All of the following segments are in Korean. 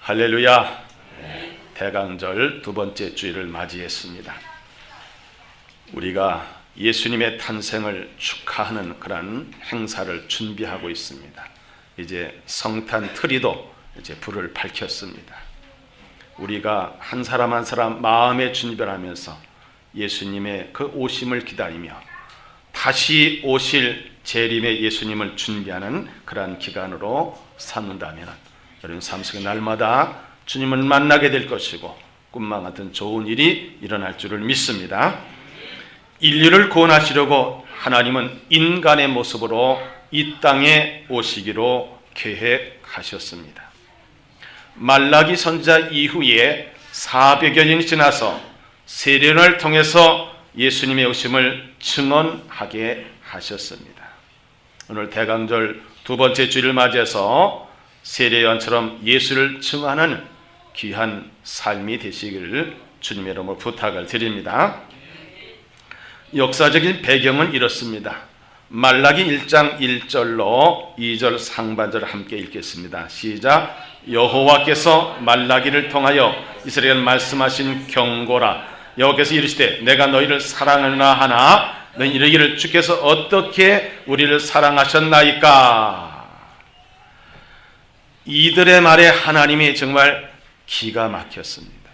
할렐루야. 대강절 두 번째 주일을 맞이했습니다. 우리가 예수님의 탄생을 축하하는 그런 행사를 준비하고 있습니다. 이제 성탄 트리도 이제 불을 밝혔습니다. 우리가 한 사람 한 사람 마음의 준비를 하면서 예수님의 그 오심을 기다리며 다시 오실 재림의 예수님을 준비하는 그러한 기간으로 삼는다면 여러분 삶 속의 날마다 주님을 만나게 될 것이고 꿈만 같은 좋은 일이 일어날 줄을 믿습니다. 인류를 구원하시려고 하나님은 인간의 모습으로 이 땅에 오시기로 계획하셨습니다. 말라기 선지자 이후에 400여 년이 지나서 세례요한을 통해서 예수님의 오심을 증언하게 하셨습니다. 오늘 대강절 두 번째 주일을 맞이해서 세례요한처럼 예수를 증언하는 귀한 삶이 되시기를 주님의 이름으로 부탁을 드립니다. 역사적인 배경은 이렇습니다. 말라기 1장 1절로 2절 상반절을 함께 읽겠습니다. 시작. 여호와께서 말라기를 통하여 이스라엘에 말씀하신 경고라. 여호와께서 이르시되 내가 너희를 사랑하나 하나 너희 이르기를 주께서 어떻게 우리를 사랑하셨나이까. 이들의 말에 하나님이 정말 기가 막혔습니다.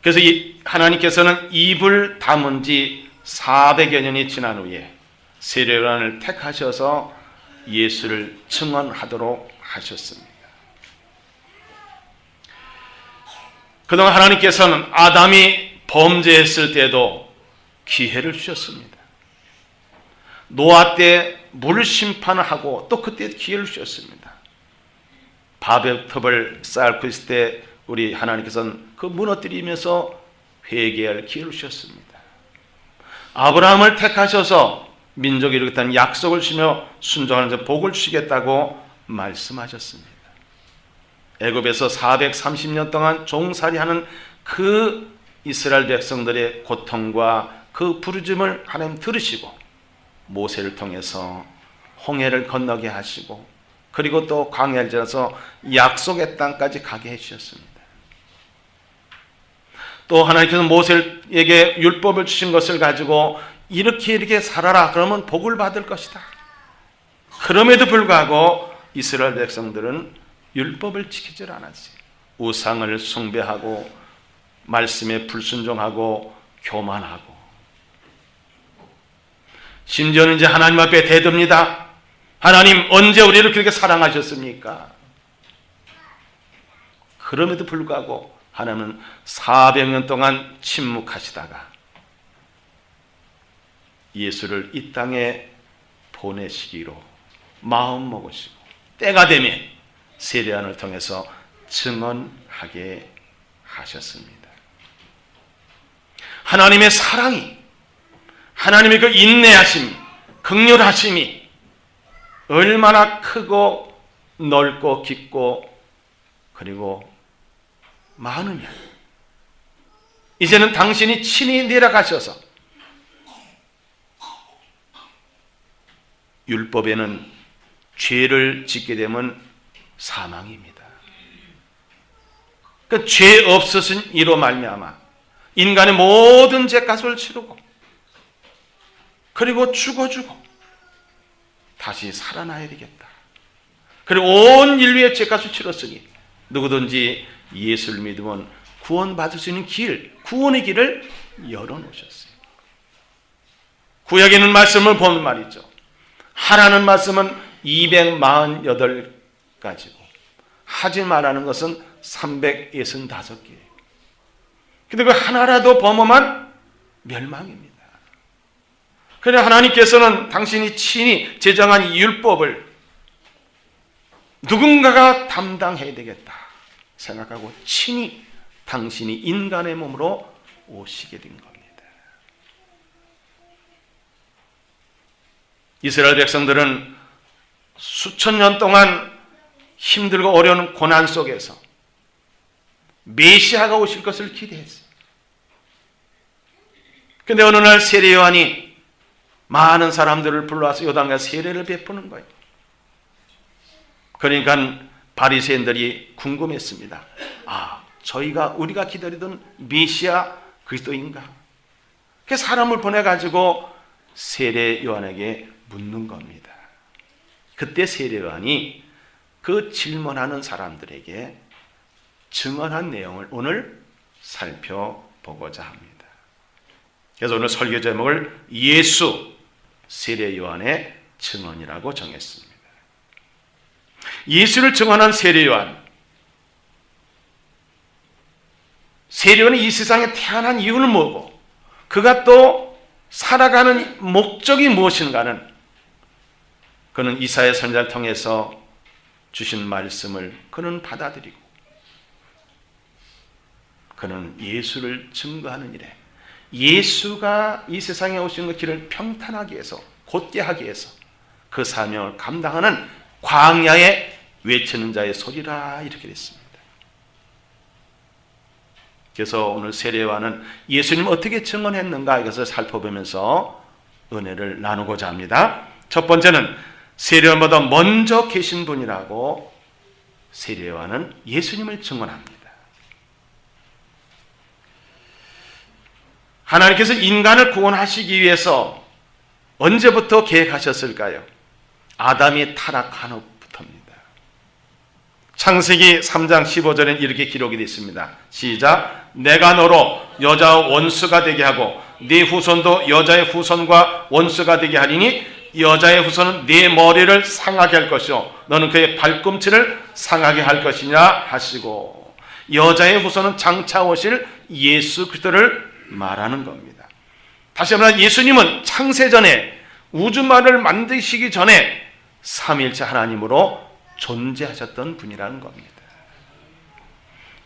그래서 하나님께서는 입을 다문 지 400여 년이 지난 후에 세례요한을 택하셔서 예수를 증언하도록 하셨습니다. 그동안 하나님께서는 아담이 범죄했을 때도 기회를 주셨습니다. 노아 때 물 심판을 하고 또 그때 기회를 주셨습니다. 바벨 탑을 쌓고 있을 때 우리 하나님께서는 그 무너뜨리면서 회개할 기회를 주셨습니다. 아브라함을 택하셔서 민족이 이루겠다는 약속을 주시며 순종하는 복을 주시겠다고 말씀하셨습니다. 애굽에서 430년 동안 종살이하는 그 이스라엘 백성들의 고통과 그 부르짖음을 하나님 들으시고 모세를 통해서 홍해를 건너게 하시고 그리고 또 광야를 지나서 약속의 땅까지 가게 해주셨습니다. 또 하나님께서 모세에게 율법을 주신 것을 가지고 이렇게 살아라 그러면 복을 받을 것이다. 그럼에도 불구하고 이스라엘 백성들은 율법을 지키질 않았어요. 우상을 숭배하고 말씀에 불순종하고 교만하고 심지어는 이제 하나님 앞에 대듭니다. 하나님 언제 우리를 그렇게 사랑하셨습니까? 그럼에도 불구하고 하나님은 400년 동안 침묵하시다가 예수를 이 땅에 보내시기로 마음먹으시고 때가 되면 세례요한을 통해서 증언하게 하셨습니다. 하나님의 사랑이 하나님의 그 인내하심이 긍휼하심이 얼마나 크고 넓고 깊고 그리고 많으냐. 이제는 당신이 친히 내려가셔서 율법에는 죄를 짓게 되면 사망입니다. 그 죄 없으신 이로 말미암아 인간의 모든 죄값을 치르고 그리고 죽어주고 다시 살아나야 되겠다. 그리고 온 인류의 죄값을 치렀으니 누구든지 예수를 믿으면 구원받을 수 있는 길, 구원의 길을 열어놓으셨어요. 구약에 있는 말씀을 보면 말이죠. 하라는 말씀은 248가지고 하지 말라는 것은 365개예요. 근데 그 하나라도 범하면 멸망입니다. 그래서 하나님께서는 당신이 친히 제정한 이 율법을 누군가가 담당해야 되겠다 생각하고 친히 당신이 인간의 몸으로 오시게 된 겁니다. 이스라엘 백성들은 수천 년 동안 힘들고 어려운 고난 속에서 메시아가 오실 것을 기대했어요. 그런데 어느 날 세례요한이 많은 사람들을 불러와서 요단강에 세례를 베푸는 거예요. 그러니까 바리새인들이 궁금했습니다. 우리가 기다리던 메시아 그리스도인가? 그 사람을 보내가지고 세례 요한에게 묻는 겁니다. 그때 세례 요한이 그 질문하는 사람들에게 증언한 내용을 오늘 살펴보고자 합니다. 그래서 오늘 설교 제목을 예수 세례 요한의 증언이라고 정했습니다. 예수를 증언한 세례 요한. 세례 요한이 이 세상에 태어난 이유는 뭐고, 그가 또 살아가는 목적이 무엇인가는 그는 이사야 선지자를 통해서 주신 말씀을 그는 받아들이고 그는 예수를 증거하는 일에, 예수가 이 세상에 오신 그 길을 평탄하게 해서 곧게 하기 위해서 그 사명을 감당하는 광야에 외치는 자의 소리라, 이렇게 됐습니다. 그래서 오늘 세례요한은 예수님 어떻게 증언했는가 이것을 살펴보면서 은혜를 나누고자 합니다. 첫 번째는 세례요한보다 먼저 계신 분이라고 세례요한은 예수님을 증언합니다. 하나님께서 인간을 구원하시기 위해서 언제부터 계획하셨을까요? 아담이 타락한 후부터입니다. 창세기 3장 15절에는 이렇게 기록이 되어 있습니다. 시작. 내가 너로 여자와 원수가 되게 하고 네 후손도 여자의 후손과 원수가 되게 하리니 여자의 후손은 네 머리를 상하게 할 것이요 너는 그의 발꿈치를 상하게 할 것이냐 하시고, 여자의 후손은 장차 오실 예수 그리스도를 말하는 겁니다. 다시 한번 예수님은 창세전에 우주만을 만드시기 전에 삼위일체 하나님으로 존재하셨던 분이라는 겁니다.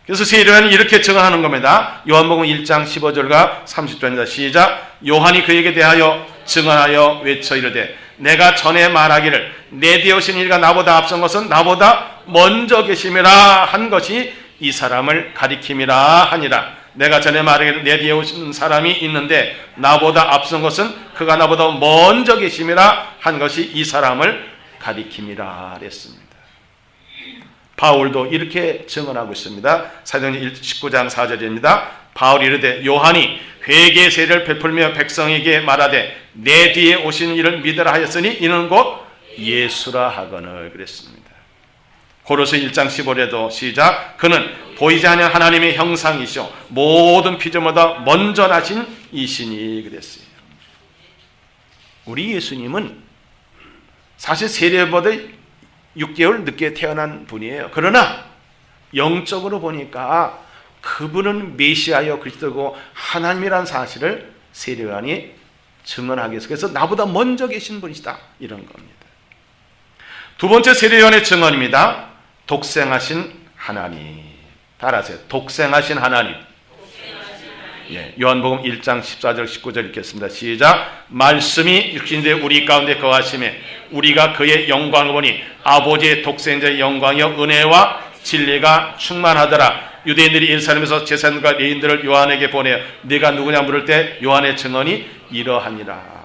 그래서 세례요한이 이렇게 증언하는 겁니다. 요한복음 1장 15절과 30절입니다. 시작. 요한이 그에게 대하여 증언하여 외쳐 이르되 내가 전에 말하기를 내 뒤에 오신 이가 나보다 앞선 것은 나보다 먼저 계심이라 한 것이 이 사람을 가리킴이라 하니라. 내가 전에 말하기를 내 뒤에 오신 사람이 있는데 나보다 앞선 것은 그가 나보다 먼저 계심이라 한 것이 이 사람을 가리킴이라 했습니다. 바울도 이렇게 증언하고 있습니다. 사도행전 19장 4절입니다. 바울이 이르되 요한이 회개 세례를 베풀며 백성에게 말하되 내 뒤에 오시는 이를 믿으라 하였으니 이는 곧 예수라 하거늘 그랬습니다. 고로새 1장 15절에도 시작. 그는 보이지 않는 하나님의 형상이시오 모든 피조물보다 먼저 나신 이시니 그랬어요. 우리 예수님은 사실 세례보다 6개월 늦게 태어난 분이에요. 그러나 영적으로 보니까 그분은 메시아여 그리스도고 하나님이라는 사실을 세례요한이 증언하기 위해서, 그래서 나보다 먼저 계신 분이시다 이런 겁니다. 두 번째 세례요한의 증언입니다. 독생하신 하나님. 따라하세요. 독생하신 하나님. 요한복음 1장 14절 19절 읽겠습니다. 시작. 말씀이 육신되 우리 가운데 거하심에 우리가 그의 영광을 보니 아버지의 독생자의 영광이여 은혜와 진리가 충만하더라. 유대인들이 예루살렘에서 제사장과 레위인들을 요한에게 보내어 네가 누구냐 물을 때 요한의 증언이 이러하니라.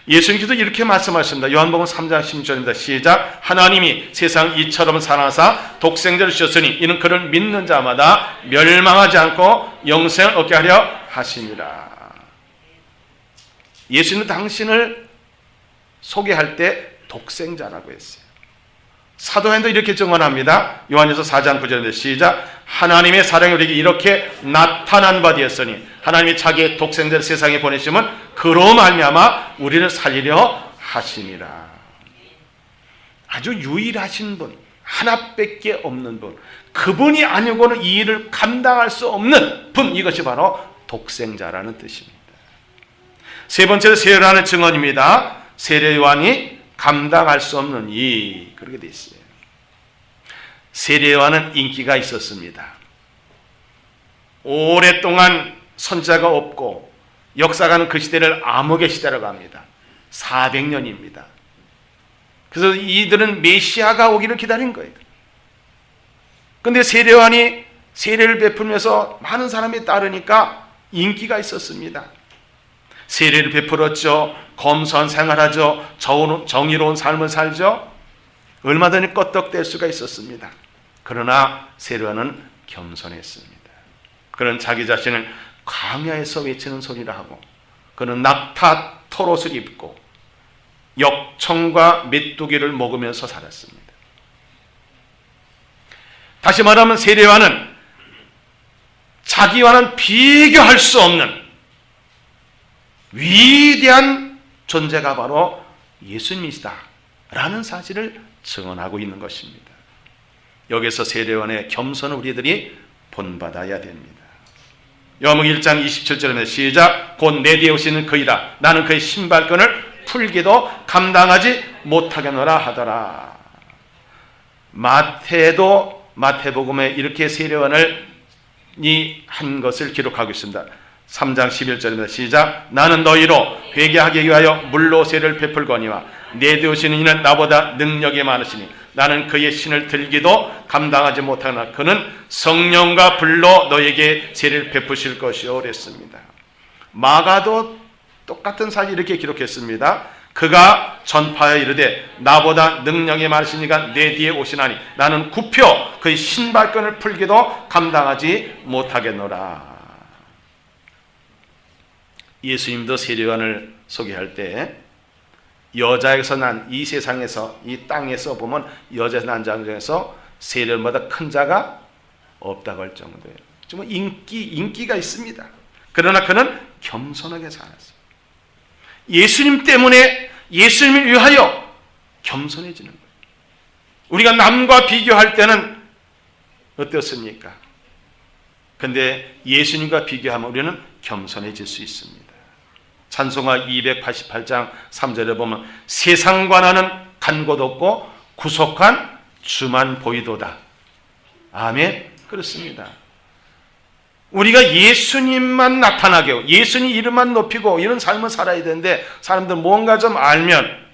예수님께서 이렇게 말씀하십니다. 요한복음 3장 16절입니다. 시작. 하나님이 세상 이처럼 사랑하사 독생자를 주셨으니 이는 그를 믿는 자마다 멸망하지 않고 영생을 얻게 하려 하심이라. 예수님은 당신을 소개할 때 독생자라고 했어요. 사도행전도 이렇게 증언합니다. 요한일서 4장 9절인데 시작. 하나님의 사랑이 우리에게 이렇게 나타난 바 되었으니 하나님이 자기의 독생자를 세상에 보내심은 그로 말미암아 우리를 살리려 하심이라. 아주 유일하신 분, 하나밖에 없는 분, 그분이 아니고는 이 일을 감당할 수 없는 분, 이것이 바로 독생자라는 뜻입니다. 세 번째로 세례요한의 증언입니다. 세례요한이 감당할 수 없는 일, 그렇게 돼 있어요. 세례요한은 인기가 있었습니다. 오랫동안 선자가 없고 역사가는 그 시대를 암흑의 시대라고 합니다. 400년입니다. 그래서 이들은 메시아가 오기를 기다린 거예요. 그런데 세례요한이 세례를 베풀면서 많은 사람이 따르니까 인기가 있었습니다. 세례를 베풀었죠. 검소한 생활하죠. 정의로운 삶을 살죠. 얼마든지 껐덕댈 수가 있었습니다. 그러나 세례요한은 겸손했습니다. 그는 자기 자신을 광야에서 외치는 소리라 하고, 그는 낙타 털옷을 입고 역청과 메뚜기를 먹으면서 살았습니다. 다시 말하면 세례요한은 자기와는 비교할 수 없는 위대한 존재가 바로 예수님이시다 라는 사실을 증언하고 있는 것입니다. 여기서 세례요한의 겸손을 우리들이 본받아야 됩니다. 요한복음 1장 27절에 시작. 곧 내 뒤에 오시는 그이라. 나는 그의 신발끈을 풀기도 감당하지 못하겠노라 하더라. 마태복음에 이렇게 세례요한을 한 것을 기록하고 있습니다. 3장 11절입니다. 시작. 나는 너희로 회개하게 위하여 물로 세례를 베풀거니와 내 뒤에 오시는 이는 나보다 능력이 많으시니 나는 그의 신을 들기도 감당하지 못하나 그는 성령과 불로 너에게 세례를 베푸실 것이요 그랬습니다. 마가도 똑같은 사실 이렇게 기록했습니다. 그가 전파하여 이르되 나보다 능력이 많으시니까 내 뒤에 오시나니 나는 굽혀 그의 신발끈을 풀기도 감당하지 못하겠노라. 예수님도 세례요한을 소개할 때 여자에서 난 이 세상에서 이 땅에서 보면 여자에서 난 자 중에서 세례요한보다 큰 자가 없다고 할 정도예요. 정말 인기가 있습니다. 그러나 그는 겸손하게 살았어요. 예수님 때문에 예수님을 위하여 겸손해지는 거예요. 우리가 남과 비교할 때는 어떻습니까? 근데 예수님과 비교하면 우리는 겸손해질 수 있습니다. 찬송가 288장 3절에 보면 세상과 나는 간 곳 없고 구속한 주만 보이도다. 아멘. 그렇습니다. 우리가 예수님만 나타나게 하고 예수님 이름만 높이고 이런 삶을 살아야 되는데 사람들 뭔가 좀 알면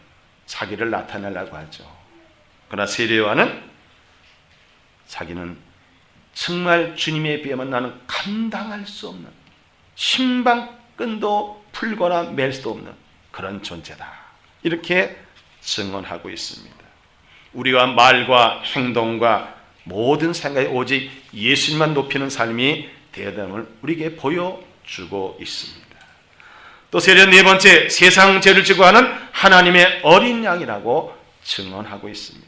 자기를 나타내려고 하죠. 그러나 세례요한은 자기는 정말 주님에 비하면 나는 감당할 수 없는 신방끈도 풀거나 맬 수도 없는 그런 존재다. 이렇게 증언하고 있습니다. 우리가 말과 행동과 모든 생각이 오직 예수님만 높이는 삶이 대담을 우리에게 보여주고 있습니다. 또 세례 네 번째, 세상 죄를 지고 하는 하나님의 어린 양이라고 증언하고 있습니다.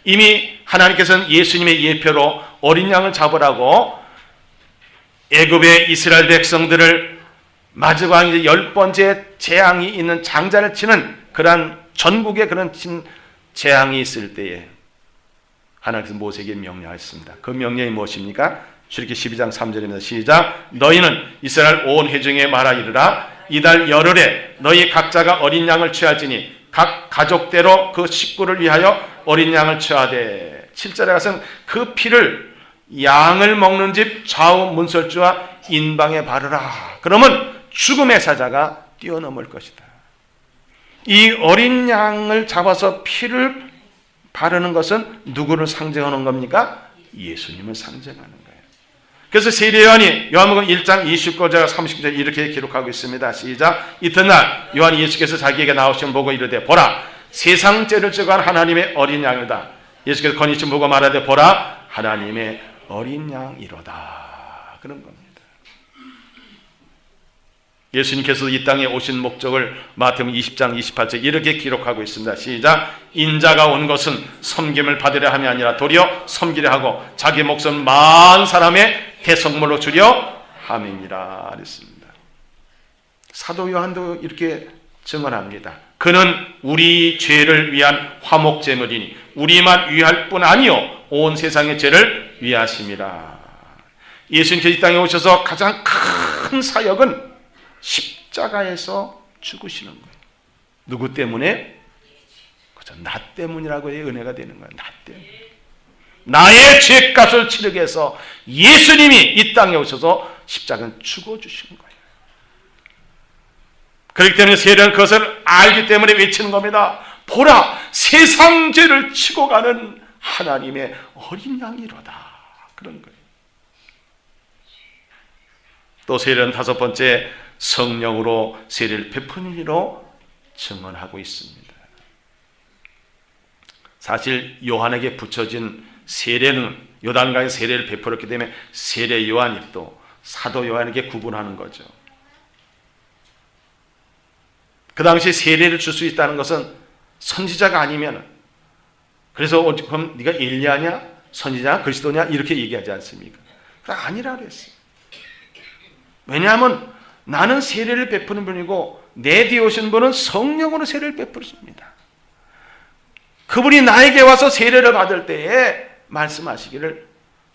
이미 하나님께서는 예수님의 예표로 어린 양을 잡으라고 애굽의 이스라엘 백성들을 마지막 이제 10번째 재앙이 있는 장자를 치는 그러한 전국에 그런 재앙이 있을 때에 하나님께서 모세에게 명령하였습니다. 그 명령이 무엇입니까? 출애굽기 12장 3절입니다. 시작. 너희는 이스라엘 온 회중에 말하 이르라. 이달 열흘에 너희 각자가 어린 양을 취할지니 각 가족대로 그 식구를 위하여 어린 양을 취하되 7절에 가서는 그 피를 양을 먹는 집 좌우 문설주와 인방에 바르라. 그러면 죽음의 사자가 뛰어넘을 것이다. 이 어린 양을 잡아서 피를 바르는 것은 누구를 상징하는 겁니까? 예수님을 상징하는 거예요. 그래서 세례요한이 요한복음 1장 29절 30절 이렇게 기록하고 있습니다. 시작. 이튿날 요한이 예수께서 자기에게 나오신 보고 이르되 보라 세상 죄를 지고 한 하나님의 어린 양이다. 예수께서 건의신 보고 말하되 보라 하나님의 어린 양이로다. 그런 겁니다. 예수님께서 이 땅에 오신 목적을 마태복음 20장 28절 이렇게 기록하고 있습니다. 시작. 인자가 온 것은 섬김을 받으려 함이 아니라 도리어 섬기려 하고 자기 목숨 많은 사람의 대성물로 주려 함이니라 그랬습니다. 사도 요한도 이렇게 증언합니다. 그는 우리 죄를 위한 화목제물이니 우리만 위할 뿐 아니요 온 세상의 죄를 위하심이라. 예수님께서 이 땅에 오셔서 가장 큰 사역은 십자가에서 죽으시는 거예요. 누구 때문에? 그죠? 나 때문이라고 해야 은혜가 되는 거예요. 나 때문에. 나의 죄값을 치르기 위해서 예수님이 이 땅에 오셔서 십자가는 죽어주신 거예요. 그렇기 때문에 세례는 그것을 알기 때문에 외치는 겁니다. 보라 세상 죄를 치고 가는 하나님의 어린 양이로다. 그런 거예요. 또 세례는 다섯 번째 성령으로 세례를 베푸는 이로 증언하고 있습니다. 사실 요한에게 붙여진 세례는 요단강에 세례를 베풀었기 때문에 세례 요한이 또 사도 요한에게 구분하는 거죠. 그 당시 세례를 줄 수 있다는 것은 선지자가 아니면, 그래서 그럼 네가 엘리야냐 선지자냐 그리스도냐 이렇게 얘기하지 않습니까? 아니라 그랬어요. 왜냐하면 나는 세례를 베푸는 분이고 내 뒤에 오신 분은 성령으로 세례를 베푸십니다. 그분이 나에게 와서 세례를 받을 때에 말씀하시기를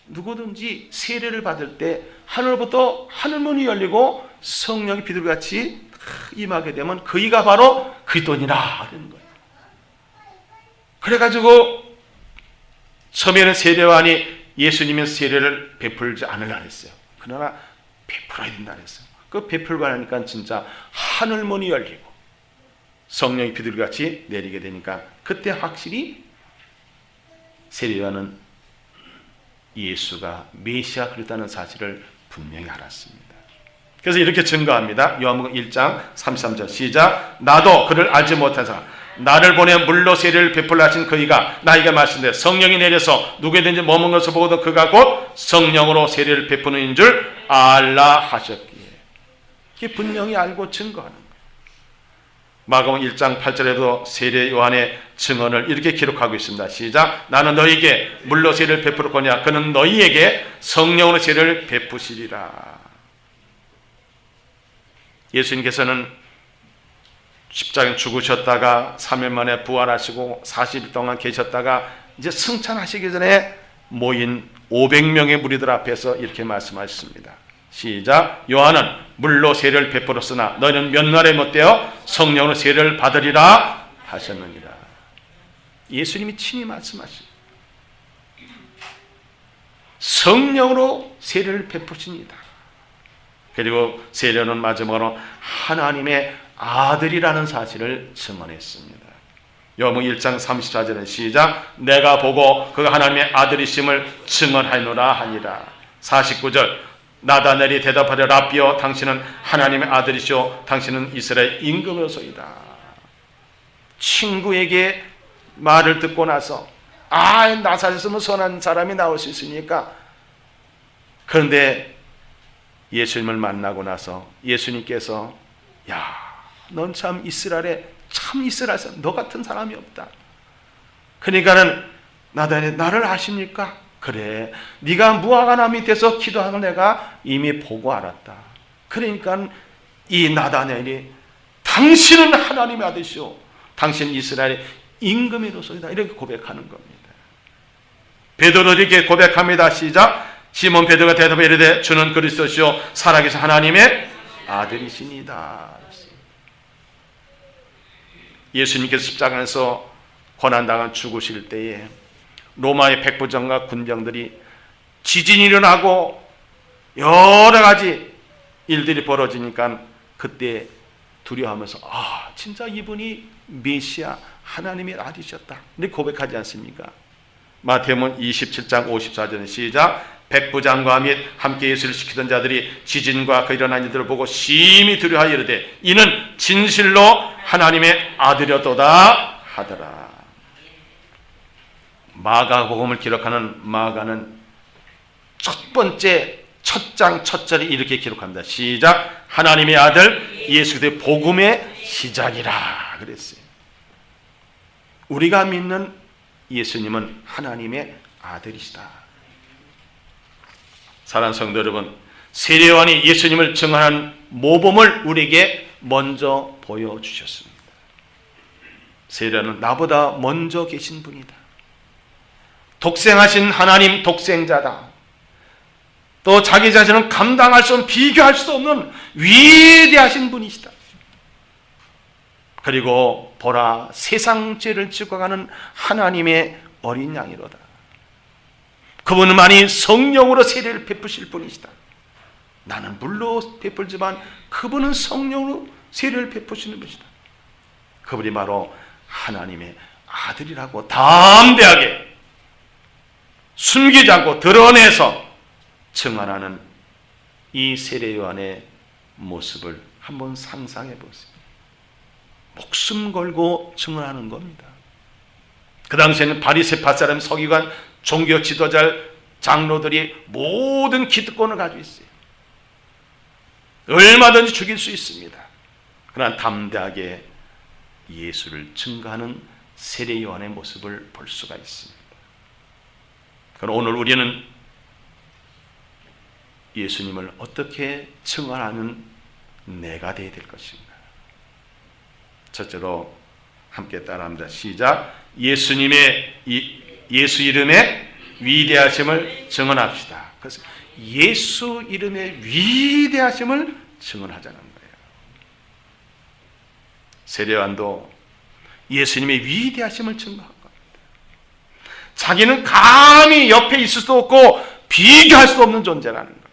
누구든지 세례를 받을 때 하늘부터 하늘문이 열리고 성령이 비둘기같이 임하게 되면 그이가 바로 그리스도니라 하는 거예요. 그래가지고 처음에는 세례요한이 예수님의 세례를 베풀지 않으려 했어요. 그러나 베풀어야 된다 했어요. 그 베풀고 하니까 진짜 하늘문이 열리고 성령이 비둘기같이 내리게 되니까 그때 확실히 세례요한은 예수가 메시아 그리스도라는 사실을 분명히 알았습니다. 그래서 이렇게 증거합니다. 요한복음 1장 33절 시작. 나도 그를 알지 못한 사람 나를 보내 물로 세례를 베풀라 하신 그이가 나에게 말씀대 성령이 내려서 누구에든지 머문 것을 보고도 그가 곧 성령으로 세례를 베푸는 인 줄 알라 하셨기에 이게 분명히 알고 증거하는 거예요. 마가복음 1장 8절에도 세례 요한의 증언을 이렇게 기록하고 있습니다. 시작. 나는 너희에게 물로 세례를 베풀었거냐 그는 너희에게 성령으로 세례를 베푸시리라. 예수님께서는 십자가에 죽으셨다가 3일 만에 부활하시고 40일 동안 계셨다가 이제 승천하시기 전에 모인 500명의 무리들 앞에서 이렇게 말씀하셨습니다. 시작. 요한은 물로 세례를 베풀었으나 너희는 몇 날에 못되어 성령으로 세례를 받으리라 하셨느니라. 예수님이 친히 말씀하십니다. 성령으로 세례를 베푸십니다. 그리고 세례는 마지막으로 하나님의 아들이라는 사실을 증언했습니다. 요한복음 1장 34절에 시작. 내가 보고 그가 하나님의 아들이심을 증언하노라 하니라. 49절 나다넬이 대답하되 라삐여 당신은 하나님의 아들이시오 당신은 이스라엘 임금이소이다. 친구에게 말을 듣고 나서 나사렛에서 선한 사람이 나올 수 있으니까, 그런데 예수님을 만나고 나서 예수님께서 넌 참 이스라엘에 참 이스라엘 사람 너 같은 사람이 없다. 그러니까는 나다넬 나를 아십니까? 그래 네가 무화과나무 밑에서 기도하는 내가 이미 보고 알았다. 그러니까 이 나다넬이 당신은 하나님의 아들이시오 당신 이스라엘의 임금이로소이다 이렇게 고백하는 겁니다. 베드로도 이렇게 고백합니다. 시작. 시몬 베드로가 대답해 이르되 주는 그리스도시요 살아계신 하나님의 아들이시니다. 예수님께서 십자가에서 고난당한 죽으실 때에 로마의 백부장과 군병들이 지진이 일어나고 여러 가지 일들이 벌어지니까 그때 두려워하면서 진짜 이분이 메시아 하나님의 아들이셨다 이렇게 고백하지 않습니까? 마태복음 27장 54절에 시작. 백부장과 및 함께 예수를 지키던 자들이 지진과 그 일어난 일들을 보고 심히 두려워하여 이르되 이는 진실로 하나님의 아들이었도다 하더라. 마가복음을 기록하는 마가는 첫 번째 첫 장 첫 절이 이렇게 기록합니다. 시작. 하나님의 아들 예수 그리스도의 복음의 시작이라 그랬어요. 우리가 믿는 예수님은 하나님의 아들이시다. 사랑하는 성도 여러분, 세례요한이 예수님을 증언한 모범을 우리에게 먼저 보여주셨습니다. 세례요한은 나보다 먼저 계신 분이다. 독생하신 하나님 독생자다. 또 자기 자신은 감당할 수 없는 비교할 수 없는 위대하신 분이시다. 그리고 보라 세상 죄를 지고 가는 하나님의 어린 양이로다. 그분만이 성령으로 세례를 베푸실 분이시다. 나는 물로 베풀지만 그분은 성령으로 세례를 베푸시는 분이시다. 그분이 바로 하나님의 아들이라고 담대하게 숨기지 않고 드러내서 증언하는 이 세례요한의 모습을 한번 상상해 보세요. 목숨 걸고 증언하는 겁니다. 그 당시에는 바리새파 사람, 서기관, 종교 지도자, 장로들이 모든 기득권을 가지고 있어요. 얼마든지 죽일 수 있습니다. 그러나 담대하게 예수를 증거하는 세례 요한의 모습을 볼 수가 있습니다. 그럼 오늘 우리는 예수님을 어떻게 증언하는 내가 되어야 될 것인가? 첫째로 함께 따라합니다. 시작. 예수님의 예수 이름의 위대하심을 증언합시다. 그래서 예수 이름의 위대하심을 증언하자는 거예요. 세례요한도 예수님의 위대하심을 증거한 겁니다. 자기는 감히 옆에 있을 수도 없고 비교할 수 없는 존재라는 거예요.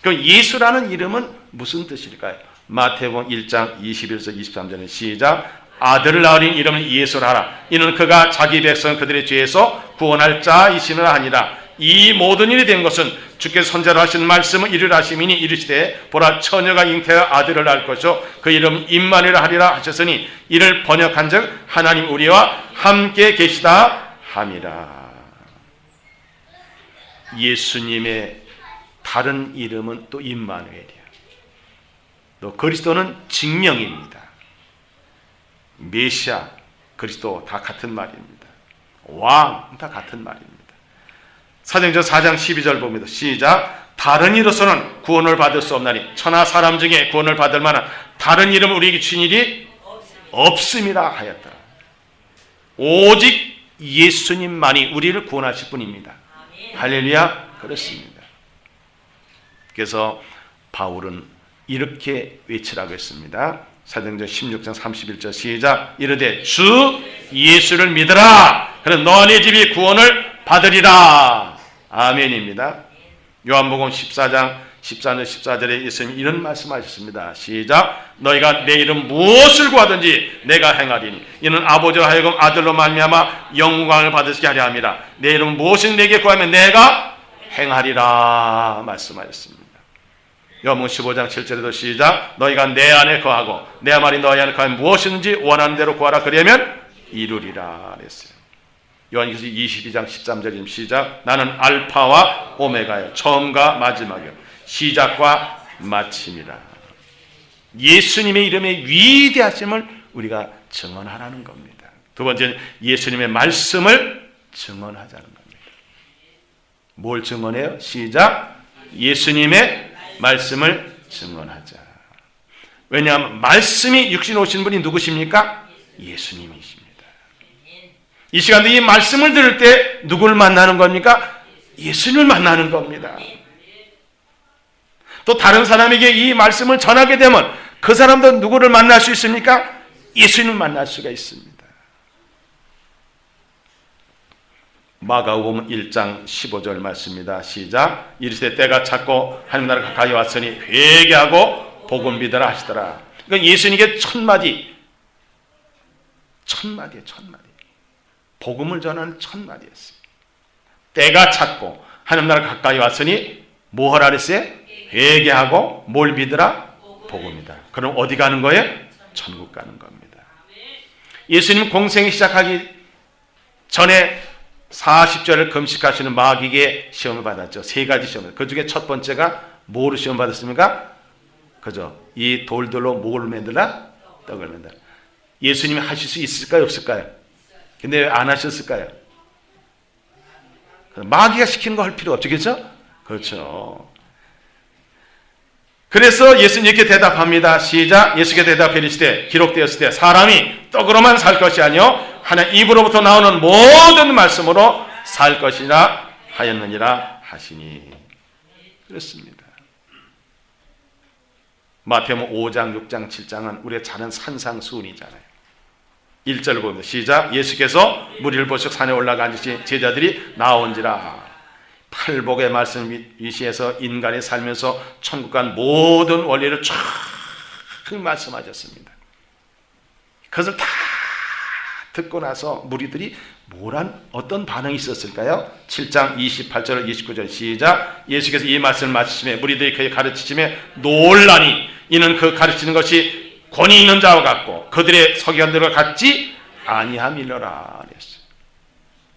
그럼 예수라는 이름은 무슨 뜻일까요? 마태복음 1장 21절 23절에 시작. 아들을 낳으린 이름은 예수라 하라. 이는 그가 자기 백성 그들의 죄에서 구원할 자이시느라 하니라. 이 모든 일이 된 것은 주께서 선자로 하신 말씀을 이루라 하심이니 이르시되 보라 처녀가 잉태하여 아들을 낳을 것이요 그 이름은 임마누엘이라 하리라 하셨으니 이를 번역한즉 하나님 우리와 함께 계시다 함이라. 예수님의 다른 이름은 또 임마누엘이야. 또 그리스도는 직령입니다. 메시아, 그리스도 다 같은 말입니다. 왕 다 같은 말입니다. 사도행전 4장 12절 봅니다. 시작. 다른 이로서는 구원을 받을 수 없나니 천하 사람 중에 구원을 받을 만한 다른 이름을 우리에게 주신 일이 없음이라 하였더라. 오직 예수님만이 우리를 구원하실 분입니다. 할렐루야. 그렇습니다. 그래서 바울은 이렇게 외치라고 했습니다. 사도행전 16장 31절 시작. 이르되 주 예수를 믿으라. 그럼 너네 집이 구원을 받으리라. 아멘입니다. 요한복음 14장 14절 14절에 예수님이 이런 말씀하셨습니다. 시작. 너희가 내 이름 무엇을 구하든지 내가 행하리니 이는 아버지로 하여금 아들로 말미암아 영광을 받으시게 하려 함이라. 내 이름 무엇을 내게 구하면 내가 행하리라 말씀하셨습니다. 요한복음 15장 7절에도 시작. 너희가 내 안에 거하고 내 말이 너희 안에 거하면 무엇이든지 원하는 대로 구하라 그러면 이루리라 그랬어요. 요한계시록 22장 13절임 시작. 나는 알파와 오메가요 처음과 마지막이요 시작과 마침이라. 예수님의 이름의 위대하심을 우리가 증언하라는 겁니다. 두 번째는 예수님의 말씀을 증언하자는 겁니다. 뭘 증언해요? 시작. 예수님의 말씀을 증언하자. 왜냐하면 말씀이 육신 오신 분이 누구십니까? 예수님이십니다. 이 시간에 이 말씀을 들을 때 누구를 만나는 겁니까? 예수님을 만나는 겁니다. 또 다른 사람에게 이 말씀을 전하게 되면 그 사람도 누구를 만날 수 있습니까? 예수님을 만날 수가 있습니다. 마가복음 1장 15절 말씀입니다. 시작. 이르시되 때가 찼고 하나님 나라 가까이 왔으니 회개하고 복음 믿으라 하시더라. 그러니까 예수님께 첫마디예요. 첫마디. 복음을 전하는 첫마디였어요. 때가 찼고 하나님 나라 가까이 왔으니 뭐 하라 그랬어요? 회개하고 뭘 믿으라? 복음이다. 그럼 어디 가는 거예요? 천국 가는 겁니다. 예수님 공생이 시작하기 전에 40절을 금식하시는 마귀에게 시험을 받았죠. 세 가지 시험을. 그 중에 첫 번째가 뭐로 시험 받았습니까? 그죠? 이 돌들로 뭘 만들라? 떡을 만들라. 예수님이 하실 수 있을까요? 없을까요? 근데 왜 안 하셨을까요? 마귀가 시키는 거 할 필요 없죠. 그렇죠? 그렇죠. 그래서 예수님 이렇게 대답합니다. 시작. 예수께서 대답해 이르시되 기록되었을 때 사람이 떡으로만 살 것이 아니요 하나님 입으로부터 나오는 모든 말씀으로 살 것이라 하였느니라 하시니. 그렇습니다. 마태복음 5장, 6장, 7장은 우리가 잘 아는 산상수훈이잖아요. 1절 보면 시작. 예수께서 무리를 보시고 산에 올라가 앉으시 제자들이 나온지라. 팔복의 말씀 위시에서 인간이 살면서 천국 간 모든 원리를 쫙 말씀하셨습니다. 그것을 다 듣고 나서 무리들이 어떤 반응이 있었을까요? 7장 28절 29절 시작. 예수께서 이 말씀을 마치심에 무리들이 그의 가르치심에 놀라니 이는 그 가르치는 것이 권위 있는 자와 같고 그들의 서기관들과 같지 아니함이로라 그랬어요.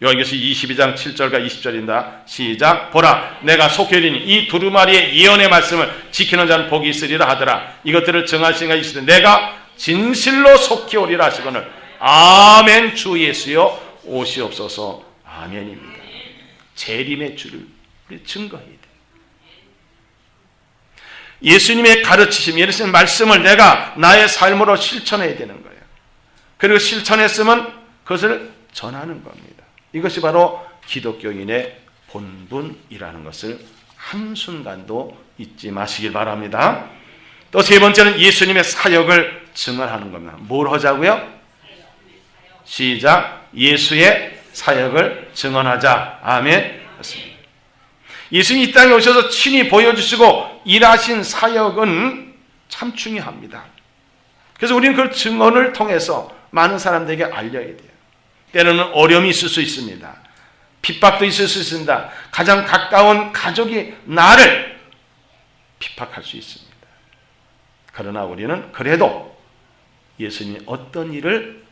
요한계시록 22장 7절과 20절입니다. 시작. 보라 내가 속히 이르니 이 두루마리의 예언의 말씀을 지키는 자는 복이 있으리라 하더라. 이것들을 정하신 이가 있으되 내가 진실로 속히 오리라 하시거늘 아멘. 주 예수여 오시옵소서. 아멘입니다. 재림의 주를 우리 증거해야 돼. 예수님의 가르치심, 예수님의 말씀을 내가 나의 삶으로 실천해야 되는 거예요. 그리고 실천했으면 그것을 전하는 겁니다. 이것이 바로 기독교인의 본분이라는 것을 한순간도 잊지 마시길 바랍니다. 또 세 번째는 예수님의 사역을 증언하는 겁니다. 뭘 하자고요? 시작. 예수의 사역을 증언하자. 아멘. 그렇습니다. 예수님이 이 땅에 오셔서 친히 보여주시고 일하신 사역은 참 중요합니다. 그래서 우리는 그 증언을 통해서 많은 사람들에게 알려야 돼요. 때로는 어려움이 있을 수 있습니다. 핍박도 있을 수 있습니다. 가장 가까운 가족이 나를 핍박할 수 있습니다. 그러나 우리는 그래도 예수님이 어떤 일을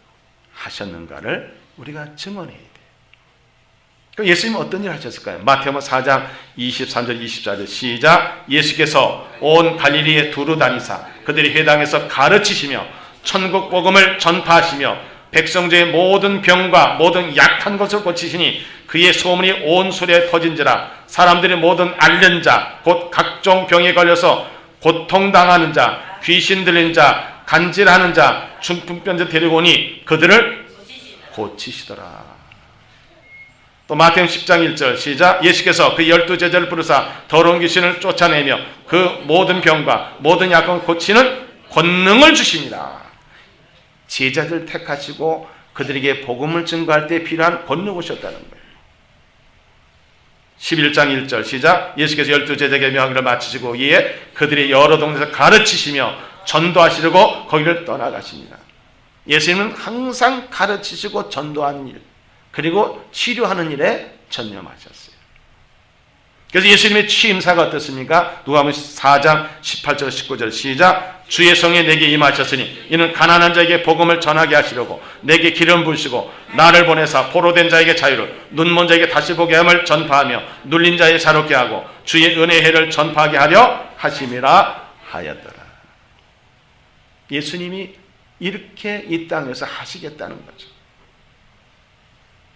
하셨는가를 우리가 증언해야 돼요. 예수님은 어떤 일을 하셨을까요? 마태복음 4장 23절 24절 시작. 예수께서 온 갈릴리에 두루 다니사 그들이 회당에서 가르치시며 천국 복음을 전파하시며 백성들의 모든 병과 모든 약한 것을 고치시니 그의 소문이 온 수레에 터진지라. 사람들의 모든 앓는 자 곧 각종 병에 걸려서 고통당하는 자 귀신 들린 자 간질하는 자 중풍병자 데리고 오니 그들을 고치시더라. 또 마태복음 10장 1절 시작. 예수께서 그 12제자를 부르사 더러운 귀신을 쫓아내며 그 모든 병과 모든 약을 고치는 권능을 주십니다. 제자들 택하시고 그들에게 복음을 증거할 때 필요한 권능을 주셨다는 거예요. 11장 1절 시작. 예수께서 12제자에게 명령을 마치시고 이에 그들이 여러 동네에서 가르치시며 전도하시려고 거기를 떠나가십니다. 예수님은 항상 가르치시고 전도하는 일 그리고 치료하는 일에 전념하셨어요. 그래서 예수님의 취임사가 어떻습니까? 누가복음 4장 18절 19절 시작. 주의 성이 내게 임하셨으니 이는 가난한 자에게 복음을 전하게 하시려고 내게 기름 부으시고 나를 보내사 포로된 자에게 자유를 눈먼 자에게 다시 보게 함을 전파하며 눌린 자에게 자롭게 하고 주의 은혜의 해를 전파하게 하려 하심이라 하였더라. 예수님이 이렇게 이 땅에서 하시겠다는 거죠.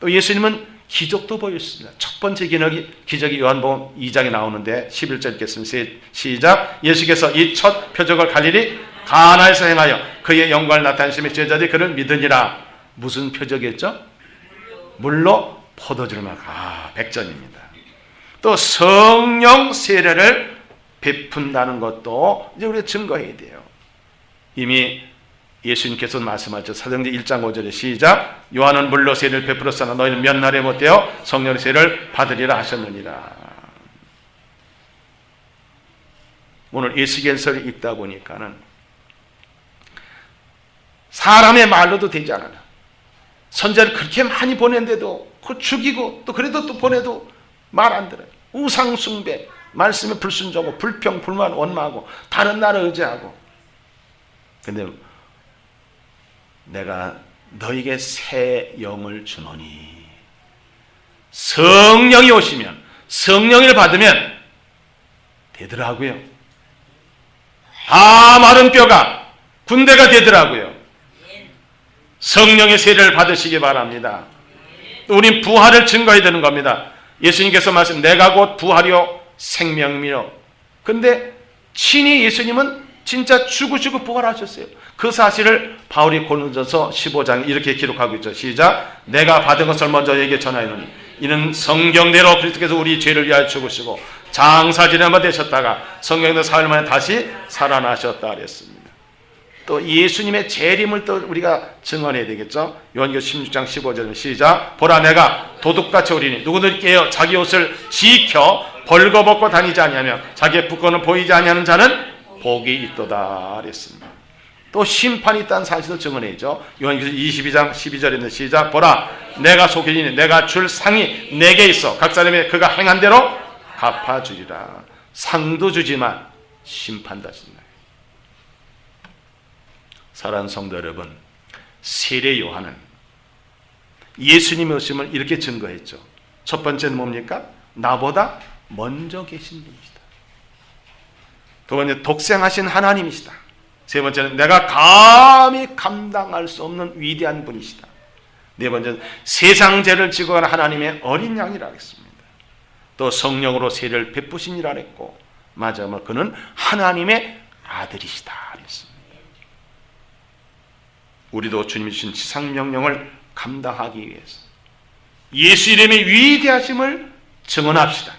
또 예수님은 기적도 보였습니다. 첫 번째 기적이 요한복음 2장에 나오는데 11절 읽겠습니다. 시작. 예수께서 이 첫 표적을 갈릴리 가나에서 행하여 그의 영광을 나타내시며 제자들이 그를 믿으니라. 무슨 표적이었죠? 물로 포도주를 막 백전입니다. 또 성령 세례를 베푼다는 것도 이제 우리가 증거해야 돼요. 이미 예수님께서 말씀하셨죠. 사도행전 1장 5절에 시작. 요한은 물로 세례를 베풀었으나 너희는 몇 날에 못되어 성령의 세례를 받으리라 하셨느니라. 오늘 에스겔서를 읽다 보니까는 사람의 말로도 되지 않아요. 선자를 그렇게 많이 보낸데도 그 죽이고 또 그래도 또 보내도 말 안 들어요. 우상숭배, 말씀에 불순종하고 불평, 불만, 원망하고 다른 나라 의지하고. 근데 내가 너에게 새 영을 주노니 성령이 오시면 성령을 받으면 되더라고요. 다 마른 뼈가 군대가 되더라고요. 성령의 세례를 받으시기 바랍니다. 또 우린 부활을 증거해야 되는 겁니다. 예수님께서 말씀 내가 곧 부활이요 생명이요. 근데 친히 예수님은 진짜 죽으시고 부활하셨어요. 그 사실을 바울이 고린도전서 15장 이렇게 기록하고 있죠. 시작. 내가 받은 것을 먼저 너에게 전하노니 이는 성경대로 그리스도께서 우리 죄를 위하여 죽으시고 장사지내마 되셨다가 성경대로 사흘 만에 다시 살아나셨다 그랬습니다. 또 예수님의 재림을 또 우리가 증언해야 되겠죠. 요한계시록 16장 15절 시작. 보라 내가 도둑같이 오리니 누구든지 깨어 자기 옷을 지켜 벌거벗고 다니지 아니하며 자기의 부권을 보이지 아니하는 자는 복이 있도다 그랬습니다. 또 심판이 있다는 사실을 증언해죠. 요한계시록 22장 12절에 있는 시작. 보라, 내가 속이니 내가 줄 상이 내게 있어 각 사람이 그가 행한 대로 갚아주리라. 상도 주지만 심판도 하신다. 사랑하는 성도 여러분, 세례 요한은 예수님의 오심을 이렇게 증거했죠. 첫 번째는 뭡니까? 나보다 먼저 계신 분이시다. 두 번째, 독생하신 하나님이시다. 세 번째는 내가 감히 감당할 수 없는 위대한 분이시다. 네 번째는 세상 죄를 지고 가는 하나님의 어린 양이라 했습니다. 또 성령으로 세례를 베푸시니라 했고, 마지막으로 그는 하나님의 아들이시다 했습니다. 우리도 주님이 주신 지상명령을 감당하기 위해서 예수 이름의 위대하심을 증언합시다.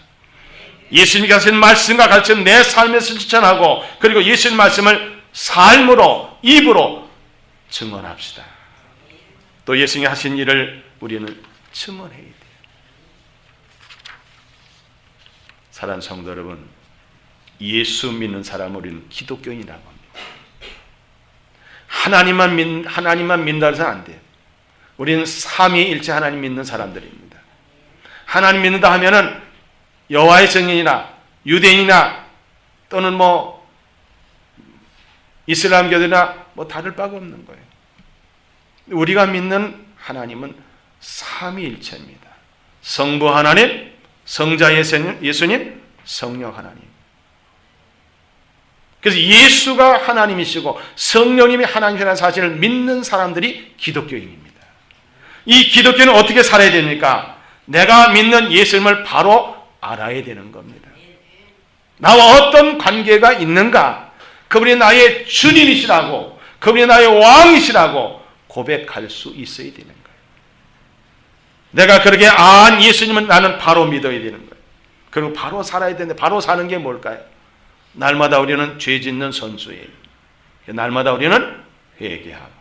예수님이 하신 말씀과 가르침 내 삶에서 실천하고, 그리고 예수님 말씀을 삶으로, 입으로 증언합시다. 또 예수님이 하신 일을 우리는 증언해야 돼요. 사랑하는 성도 여러분, 예수 믿는 사람을 우리는 기독교인이라고 합니다. 하나님만 믿는다 해서 안 돼요. 우리는 삼위일체 하나님 믿는 사람들입니다. 하나님 믿는다 하면은 여호와의 증인이나 유대인이나 또는 이슬람교들이나 다를 바가 없는 거예요. 우리가 믿는 하나님은 삼위일체입니다. 성부 하나님, 성자 예수님, 성령 하나님. 그래서 예수가 하나님이시고 성령님이 하나님이라는 사실을 믿는 사람들이 기독교인입니다. 이 기독교는 어떻게 살아야 됩니까? 내가 믿는 예수님을 바로 알아야 되는 겁니다. 나와 어떤 관계가 있는가? 그분이 나의 주님이시라고, 그분이 나의 왕이시라고 고백할 수 있어야 되는 거예요. 내가 그렇게 예수님은 나는 바로 믿어야 되는 거예요. 그리고 바로 살아야 되는데, 바로 사는 게 뭘까요? 날마다 우리는 죄 짓는 선수예요. 날마다 우리는 회개하고,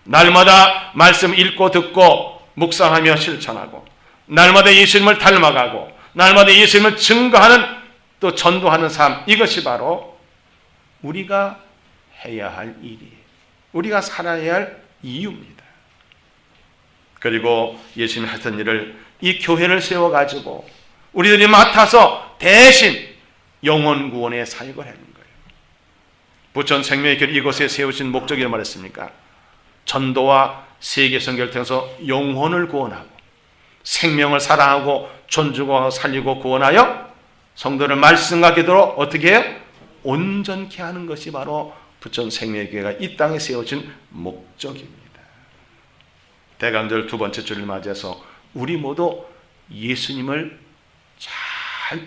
날마다 말씀 읽고 듣고 묵상하며 실천하고, 날마다 예수님을 닮아가고, 날마다 예수님을 증거하는, 또 전도하는 삶, 이것이 바로 우리가 해야 할 일이에요. 우리가 살아야 할 이유입니다. 그리고 예수님이 하던 일을 이 교회를 세워가지고 우리들이 맡아서 대신 영혼 구원의 사역을 하는 거예요. 부천 생명의 교회 이곳에 세우신 목적이 말했습니까? 전도와 세계 선교를 통해서 영혼을 구원하고 생명을 사랑하고 존중하고 살리고 구원하여 성도를 말씀과 기도로 어떻게 해요? 온전케 하는 것이 바로 부천 생명의 교회가 이 땅에 세워진 목적입니다. 대강절 두 번째 주를 맞이해서 우리 모두 예수님을 잘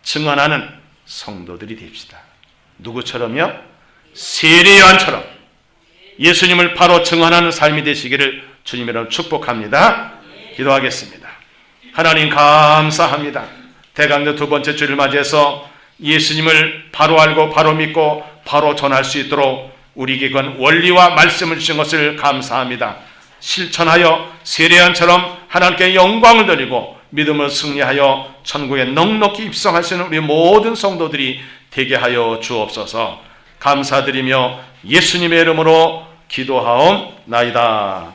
증언하는 성도들이 됩시다. 누구처럼요? 세례 요한처럼 예수님을 바로 증언하는 삶이 되시기를 주님이라고 축복합니다. 기도하겠습니다. 하나님 감사합니다. 대강절 두 번째 주를 맞이해서 예수님을 바로 알고 바로 믿고 바로 전할 수 있도록 우리에게 그 원리와 말씀을 주신 것을 감사합니다. 실천하여 세례요한처럼 하나님께 영광을 드리고 믿음을 승리하여 천국에 넉넉히 입성하시는 우리 모든 성도들이 되게 하여 주옵소서. 감사드리며 예수님의 이름으로 기도하옵나이다.